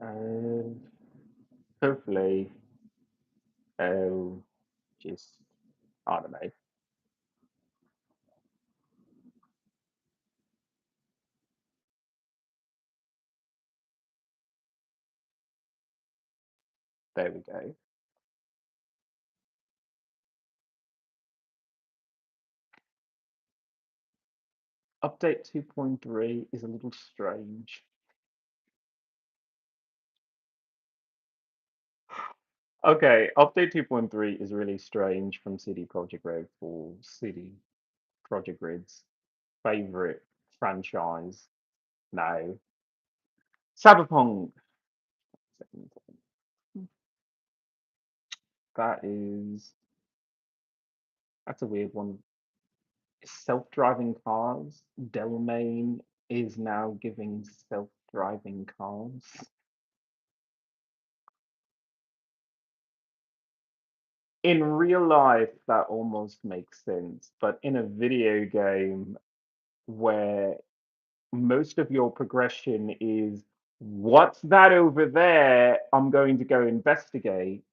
Uh, hopefully, oh, just I don't know. There we go. Update 2.3 is a little strange. Okay, update 2.3 is really strange from CD Projekt Red for CD Projekt Red's favorite franchise now. Cyberpunk. That is that's a weird one. Self-driving cars. Delamain is now giving self-driving cars. In real life, that almost makes sense, but in a video game where most of your progression is what's that over there? I'm going to go investigate.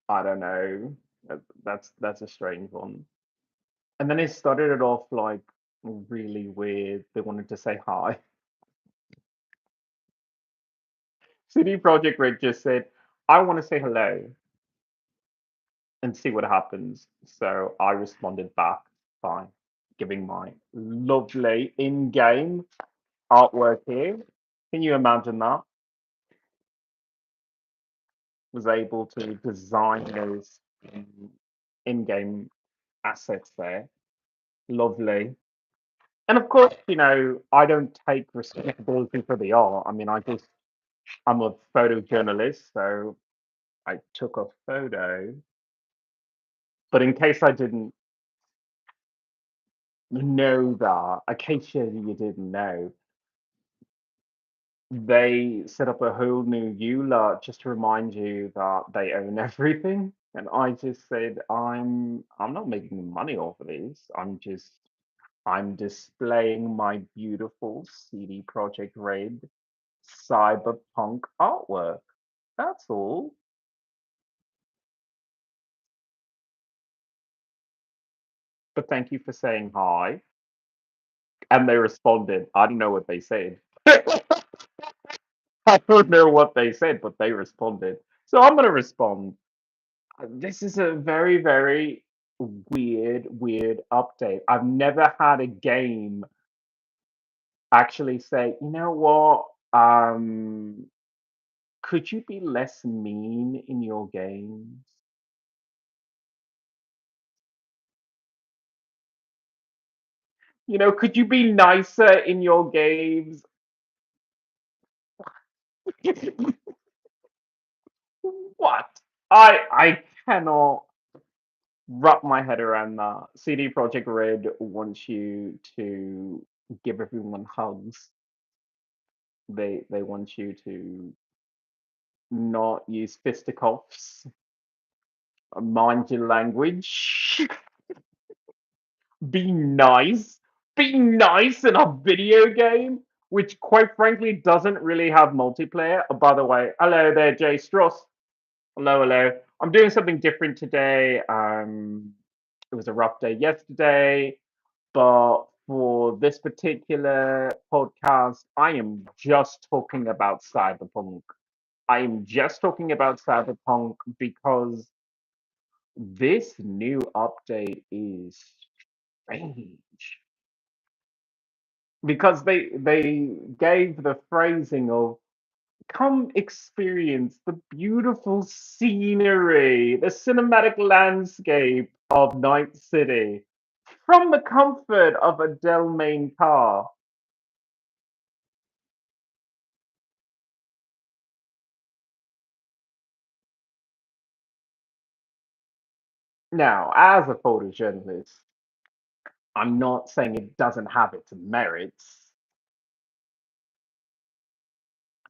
I don't know. That's a strange one. And then it started it off like really weird. They wanted to say hi. CD Projekt Red just said, I want to say hello and see what happens. So I responded back by giving my lovely in-game artwork here. Can you imagine that? Was able to design those in-game assets there. Lovely. And of course, I don't take responsibility for the art. I mean, I'm a photojournalist, so I took a photo. But in case I didn't know that, in case you didn't know, they set up a whole new EULA just to remind you that they own everything. And I just said, I'm not making money off of these. I'm displaying my beautiful CD Projekt Red cyberpunk artwork. That's all. But thank you for saying hi. And they responded. I don't know what they said. I don't know what they said, but they responded. So I'm going to respond. This is a very, very weird update. I've never had a game actually say, you know what? Could you be less mean in your games? Could you be nicer in your games? What? I cannot wrap my head around that. CD Projekt Red wants you to give everyone hugs. They want you to not use fisticuffs. Mind your language. Be nice. Be nice in a video game, which quite frankly doesn't really have multiplayer. Oh, by the way, hello there, Jay Strauss. Hello, hello. I'm doing something different today. It was a rough day yesterday, but for this particular podcast, I am just talking about Cyberpunk. I am just talking about Cyberpunk because this new update is strange. Because they gave the phrasing of come experience the beautiful scenery, the cinematic landscape of Night City from the comfort of a Delmain car. Now, as a photojournalist, I'm not saying it doesn't have its merits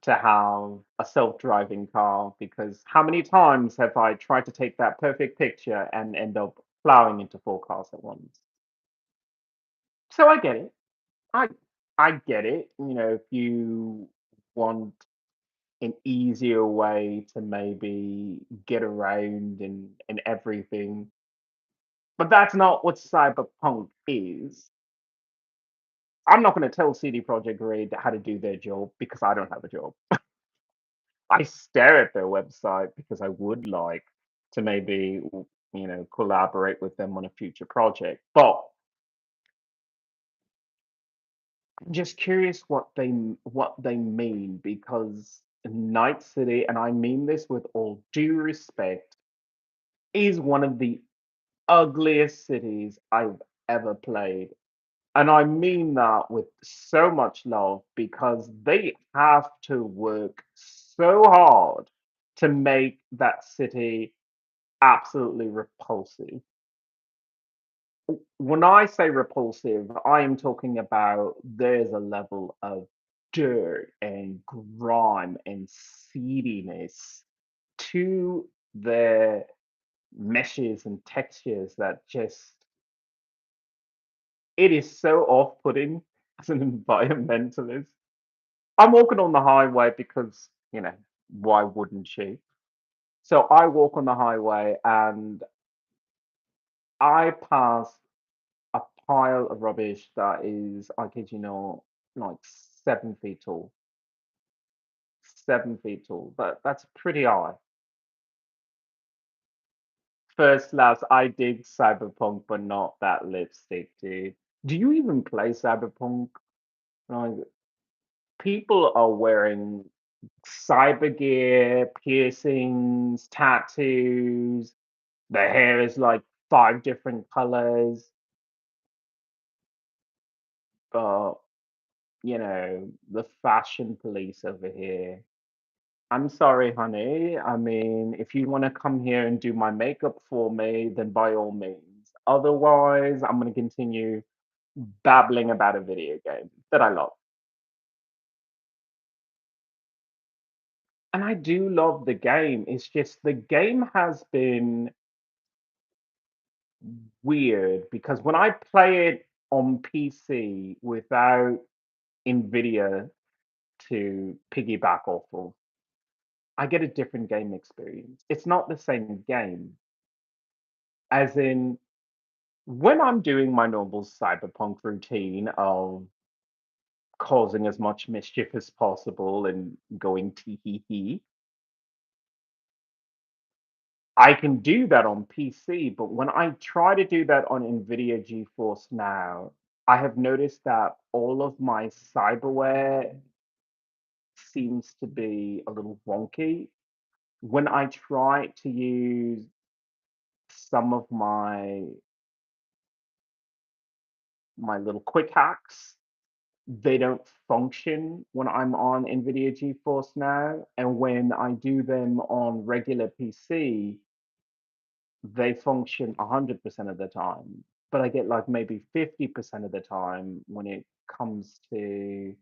to have a self-driving car because how many times have I tried to take that perfect picture and end up plowing into four cars at once? So I get it. I I get it. If you want an easier way to maybe get around and everything. But that's not what Cyberpunk is. I'm not going to tell CD Projekt Red how to do their job because I don't have a job. I stare at their website because I would like to maybe, collaborate with them on a future project. But I'm just curious what they mean because Night City, and I mean this with all due respect, is one of the ugliest cities I've ever played. And I mean that with so much love because they have to work so hard to make that city absolutely repulsive. When I say repulsive, I am talking about there's a level of dirt and grime and seediness to their meshes and textures that just it is so off-putting as an environmentalist. I'm walking on the highway because, why wouldn't you? So I walk on the highway and I pass a pile of rubbish that is, I kid you not, like 7 feet tall. 7 feet tall. That's pretty high. First labs, I dig Cyberpunk, but not that lipstick, dude. Do you even play Cyberpunk? Like, people are wearing cyber gear, piercings, tattoos. The hair is like 5 different colors. But, the fashion police over here. I'm sorry, honey. I mean, if you want to come here and do my makeup for me, then by all means. Otherwise, I'm going to continue babbling about a video game that I love. And I do love the game. It's just the game has been weird because when I play it on PC without NVIDIA to piggyback off of, I get a different game experience. It's not the same game. As in, when I'm doing my normal cyberpunk routine of causing as much mischief as possible and going tee hee hee, I can do that on PC, but when I try to do that on NVIDIA GeForce Now, I have noticed that all of my cyberware seems to be a little wonky. When I try to use some of my little quick hacks, they don't function when I'm on NVIDIA GeForce Now, and when I do them on regular PC, they function 100% of the time, but I get like maybe 50% of the time when it comes to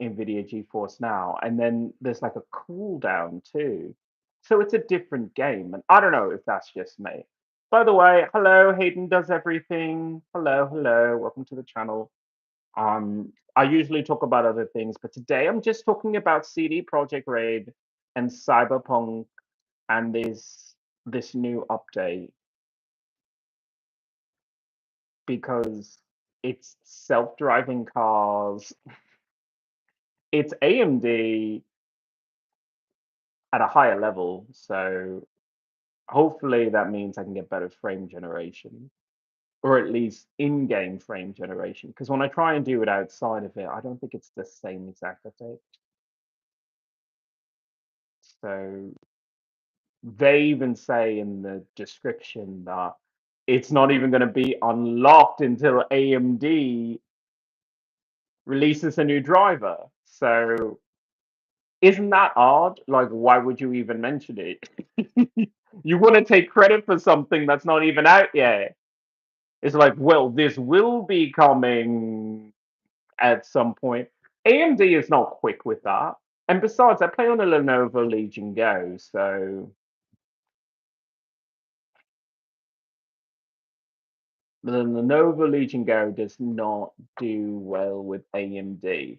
NVIDIA GeForce Now. And then there's like a cooldown too. So it's a different game. And I don't know if that's just me. By the way, hello, Hayden does everything. Hello, hello, welcome to the channel. I usually talk about other things, but today I'm just talking about CD Projekt Red and Cyberpunk and this new update because it's self-driving cars. It's AMD at a higher level, so hopefully that means I can get better frame generation, or at least in-game frame generation. Because when I try and do it outside of it, I don't think it's the same exact effect. So they even say in the description that it's not even going to be unlocked until AMD releases a new driver. So isn't that odd? Like, why would you even mention it? You want to take credit for something that's not even out yet. It's like, well, this will be coming at some point. AMD is not quick with that. And besides, I play on a Lenovo Legion Go, so But then the Nova Legion Go does not do well with AMD.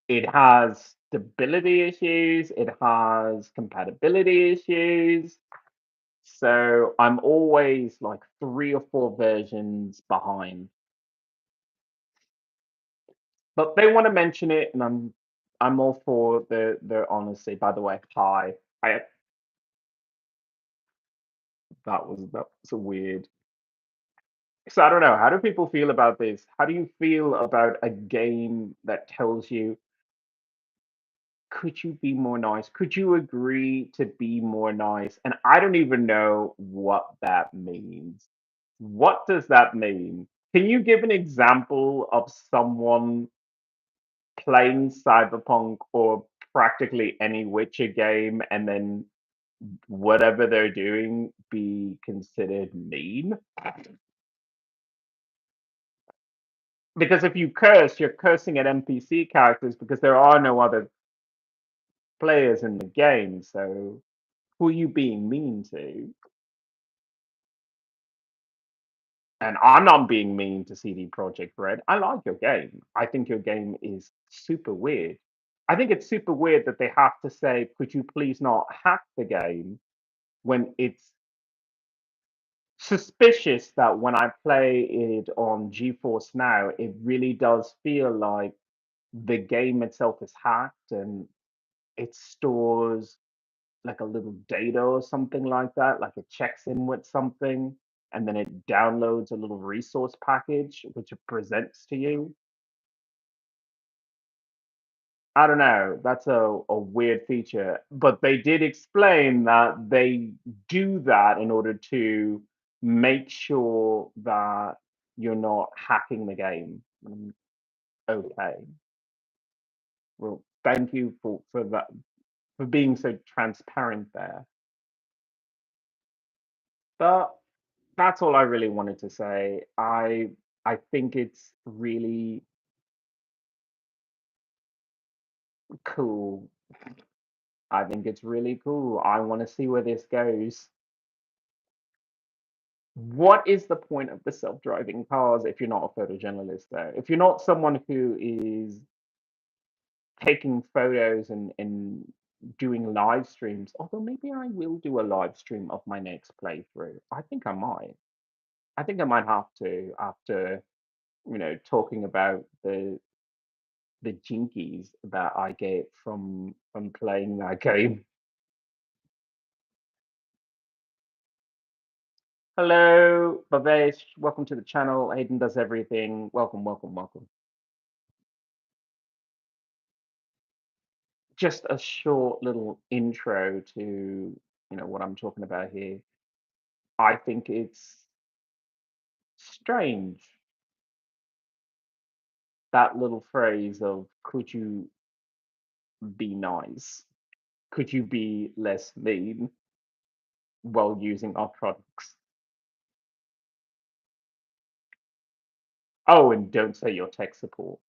It has stability issues, it has compatibility issues. So I'm always like 3 or 4 versions behind. But they want to mention it, and I'm all for their honesty. By the way, hi. I that was a weird. So I don't know. How do people feel about this? How do you feel about a game that tells you, could you be more nice? Could you agree to be more nice? And I don't even know what that means. What does that mean? Can you give an example of someone playing Cyberpunk or practically any Witcher game and then whatever they're doing be considered mean? Because if you curse, you're cursing at NPC characters because there are no other players in the game. So who are you being mean to? And I'm not being mean to CDProjektRed. I like your game. I think your game is super weird. I think it's super weird that they have to say, could you please not hack the game when it's suspicious that when I play it on GeForce Now, it really does feel like the game itself is hacked and it stores like a little data or something like that, like it checks in with something and then it downloads a little resource package which it presents to you. I don't know. That's a weird feature. But they did explain that they do that in order to make sure that you're not hacking the game. Okay. Well, thank you for that for being so transparent there. But that's all I really wanted to say. I think it's really cool. I think it's really cool. I want to see where this goes. What is the point of the self-driving cars if you're not a photojournalist, though? If you're not someone who is taking photos and doing live streams, although maybe I will do a live stream of my next playthrough. I think I might. I think I might have to after, talking about the jinkies that I get from playing that game. Hello, Bavesh. Welcome to the channel. Aiden does everything. Welcome, welcome, welcome. Just a short little intro to what I'm talking about here. I think it's strange that little phrase of could you be nice? Could you be less mean while using our products? Oh, and don't say your tech support,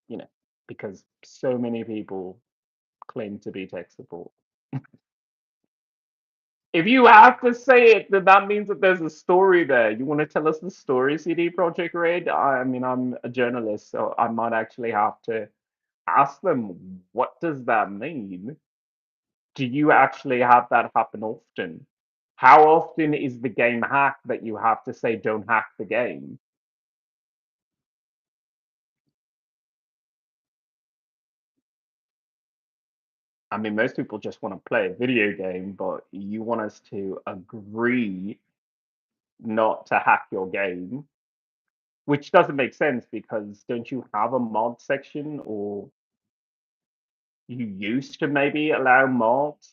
you know, because so many people claim to be tech support. If you have to say it, then that means that there's a story there. You want to tell us the story, CD Projekt Red? I mean, I'm a journalist, so I might actually have to ask them, what does that mean? Do you actually have that happen often? How often is the game hacked that you have to say, don't hack the game? I mean, most people just want to play a video game, but you want us to agree not to hack your game, which doesn't make sense because don't you have a mod section or you used to maybe allow mods?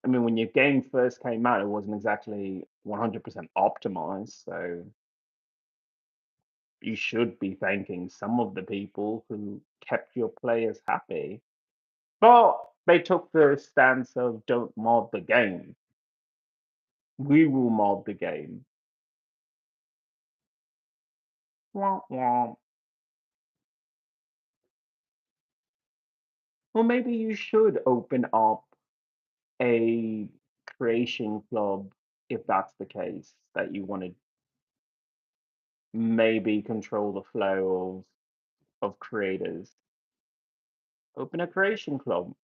I mean, when your game first came out, it wasn't exactly 100% optimized, so you should be thanking some of the people who kept your players happy. But they took the stance of don't mod the game. We will mod the game. Wah, wah. Well, maybe you should open up a creation club if that's the case, that you want to maybe control the flow of creators. Open a creation club.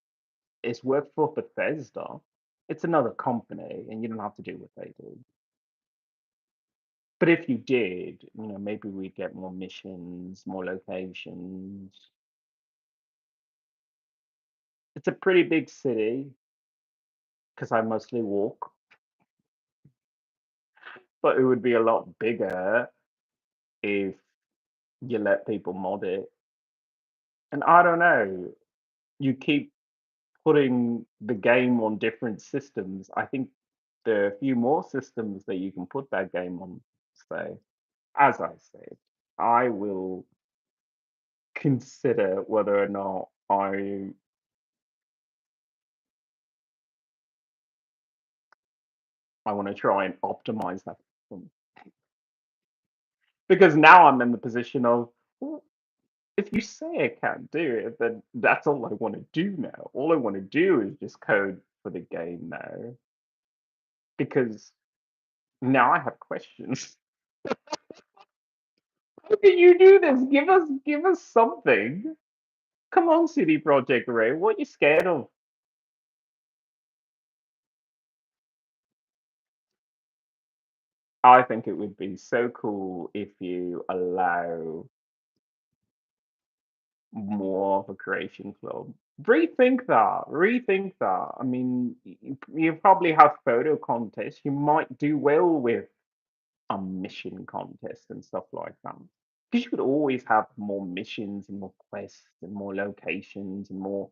It's worked for Bethesda. It's another company, and you don't have to do what they do. But if you did, maybe we'd get more missions, more locations. It's a pretty big city because I mostly walk, but it would be a lot bigger if you let people mod it. And I don't know, you keep putting the game on different systems. I think there are a few more systems that you can put that game on. So, as I said, I will consider whether or not I want to try and optimize that system. Because now I'm in the position of, well, if you say I can't do it, then that's all I want to do now. All I want to do is just code for the game now. Because now I have questions. How can you do this? Give us something. Come on, CD Projekt Red. What are you scared of? I think it would be so cool if you allow more of a creation club. Rethink that. Rethink that. I mean, you probably have photo contests. You might do well with a mission contest and stuff like that. Because you could always have more missions and more quests and more locations and more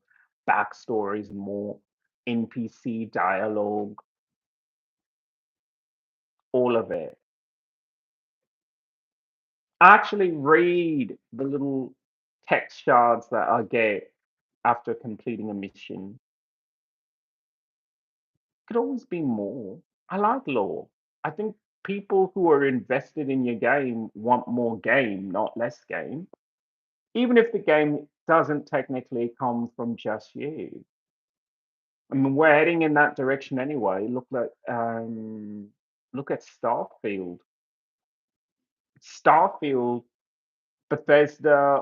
backstories and more NPC dialogue, all of it. Actually read the little text shards that I get after completing a mission. Could always be more. I like lore. I think people who are invested in your game want more game, not less game. Even if the game doesn't technically come from just you. I mean, we're heading in that direction anyway. Look at Starfield. Starfield, Bethesda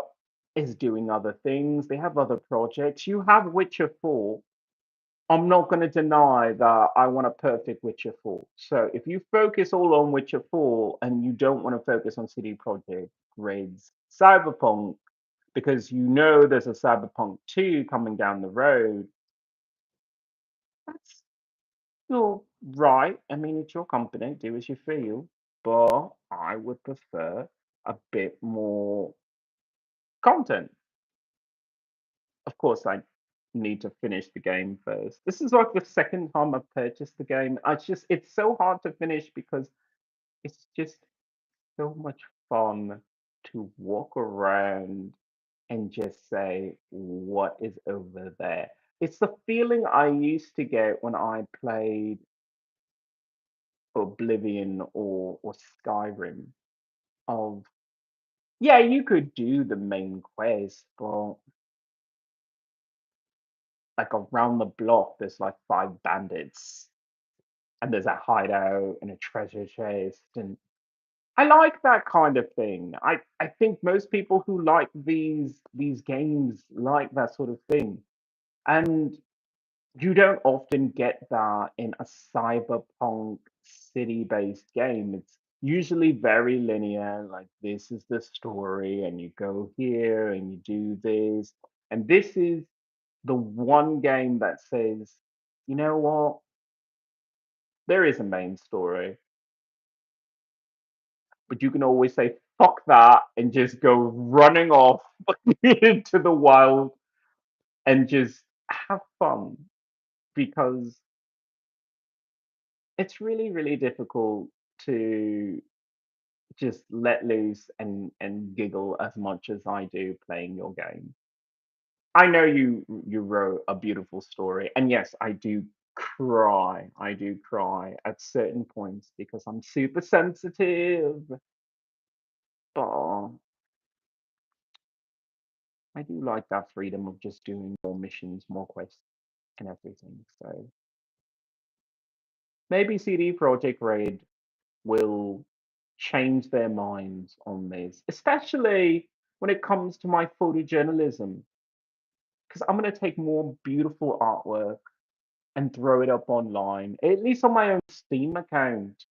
is doing other things. They have other projects. You have Witcher 4. I'm not going to deny that I want a perfect Witcher 4. So if you focus all on Witcher 4 and you don't want to focus on CD Projekt Red's Cyberpunk because you know there's a Cyberpunk 2 coming down the road, that's still right. I mean, it's your company, do as you feel. But I would prefer a bit more content. Of course, I need to finish the game first. This is like the second time I've purchased the game. It's so hard to finish because it's just so much fun to walk around and just say, what is over there? It's the feeling I used to get when I played Oblivion or Skyrim of, yeah, you could do the main quest, but like around the block, there's like five bandits and there's a hideout and a treasure chest. And I like that kind of thing. I think most people who like these games like that sort of thing. And you don't often get that in a cyberpunk city-based game. It's usually very linear, like this is the story, and you go here and you do this. And this is the one game that says, you know what? There is a main story, but you can always say, fuck that, and just go running off into the wild and just have fun because it's really, really difficult to just let loose and giggle as much as I do playing your game. I know you wrote a beautiful story, and yes, I do cry. I do cry at certain points because I'm super sensitive. But I do like that freedom of just doing more missions, more quests, and everything. So Maybe CD Projekt Red will change their minds on this, especially when it comes to my photojournalism. Because I'm going to take more beautiful artwork and throw it up online, at least on my own Steam account,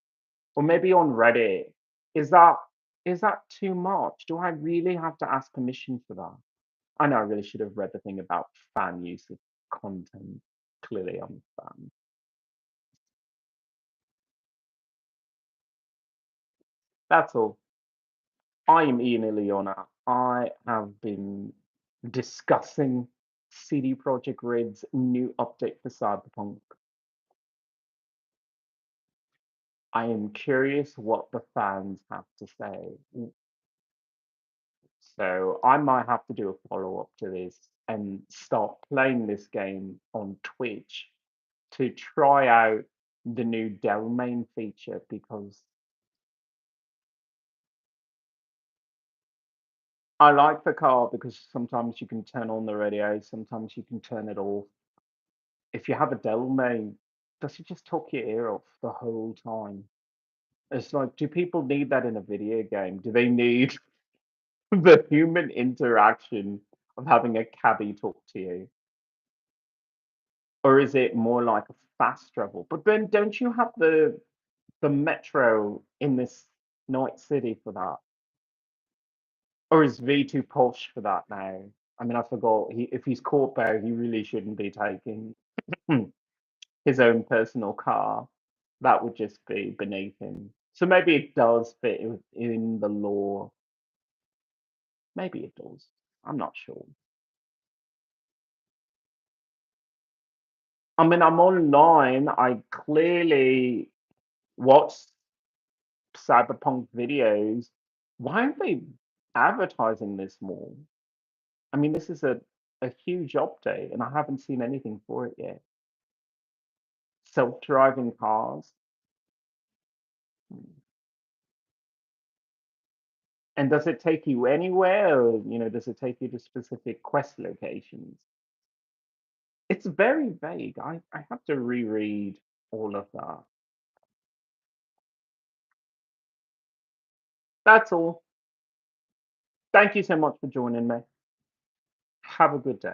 or maybe on Reddit. Is that is that too much? Do I really have to ask permission for that? I know I really should have read the thing about fan use of content. Clearly, I'm a fan. That's all. I am Ian Iliona. I have been discussing CD Projekt Red's new update for Cyberpunk. I am curious what the fans have to say. So I might have to do a follow-up to this and start playing this game on Twitch to try out the new Delamain feature because I like the car because sometimes you can turn on the radio, sometimes you can turn it off. If you have a Delamain, does it just talk your ear off the whole time? It's like, do people need that in a video game? Do they need the human interaction of having a cabbie talk to you? Or is it more like a fast travel? But then don't you have the metro in this night city for that? Or is V too posh for that now? I mean, I forgot. If he's caught there, he really shouldn't be taking his own personal car. That would just be beneath him. So maybe it does fit in the law. Maybe it does. I'm not sure. I mean, I'm online. I clearly watch Cyberpunk videos. Why aren't they advertising this more? I mean, this is a huge update, and I haven't seen anything for it yet. Self-driving cars. Hmm. And does it take you anywhere, or does it take you to specific quest locations? It's very vague. I have to reread all of that. That's all. Thank you so much for joining me. Have a good day.